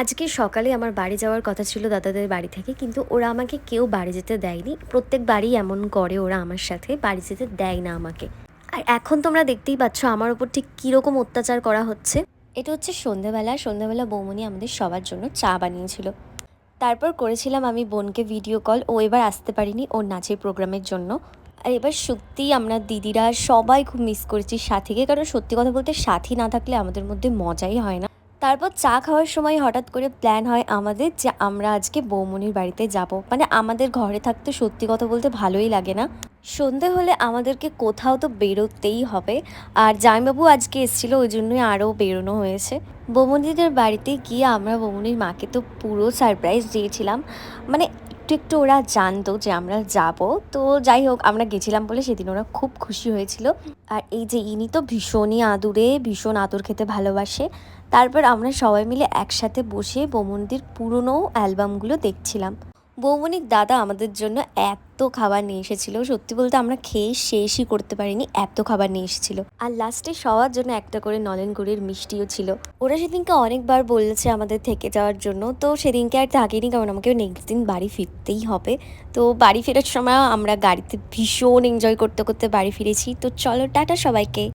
আজকে সকালে আমার বাড়ি যাওয়ার কথা ছিল দাদাদের বাড়ি থেকে, কিন্তু ওরা আমাকে কেউ বাড়ি যেতে দেয়নি। প্রত্যেকবারই এমন করে ওরা আমার সাথে, বাড়ি যেতে দেয় না আমাকে। আর এখন তোমরা দেখতেই পাচ্ছ আমার ওপর ঠিক কীরকম অত্যাচার করা হচ্ছে। এটা হচ্ছে সন্ধ্যেবেলা বৌমনি আমাদের সবার জন্য চা বানিয়েছিল। তারপর করেছিলাম আমি বোনকে ভিডিও কল। ও এবার আসতে পারিনি ওর নাচের প্রোগ্রামের জন্য। আর এবার সত্যিই আমরা দিদিরা সবাই খুব মিস করেছি সাথীকে, কারণ সত্যি কথা বলতে সাথী না থাকলে আমাদের মধ্যে মজাই হয় না। তারপর চা খাওয়ার সময় হঠাৎ করে প্ল্যান হয় আমাদের যে আমরা আজকে বৌমনির বাড়িতে যাব। মানে আমাদের ঘরে থাকতে সত্যি কথা বলতে ভালোই লাগে না। সন্ধে হলে আমাদেরকে কোথাও তো বেরোতেই হবে। আর জামাইবাবু আজকে এসেছিলো, ওই জন্যই আরও বেরোনো হয়েছে। বৌমনিদের বাড়িতে গিয়ে আমরা বৌমনির মাকে তো পুরো সারপ্রাইজ দিয়েছিলাম। মানে একটু একটু ওরা জানতো যে আমরা যাব। তো যাই হোক, আমরা গেছিলাম বলে সেদিন ওরা খুব খুশি হয়েছিল। আর এই যে ইনি তো ভীষণ আদর খেতে ভালোবাসে। তারপর আমরা সবাই মিলে একসাথে বসে বৌমনিদের পুরনো অ্যালবামগুলো দেখছিলাম। বৌমনির দাদা আমাদের জন্য এত খাবার নিয়ে এসেছিল, সত্যি বলতে আমরা খেয়ে শেষই করতে পারিনি, এত খাবার নিয়ে এসেছিল। আর লাস্টে সবার জন্য একটা করে নলেন গুড়ের মিষ্টিও ছিল। ওরা সেদিনকে অনেকবার বলেছে আমাদের থেকে যাওয়ার জন্য, তো সেদিনকে আর থাকিনি, কারণ আমাকে নেক্সট দিন বাড়ি ফিরতেই হবে। তো বাড়ি ফেরার সময় আমরা গাড়িতে ভীষণ এনজয় করতে করতে বাড়ি ফিরেছি। তো চলো টাটা সবাইকে।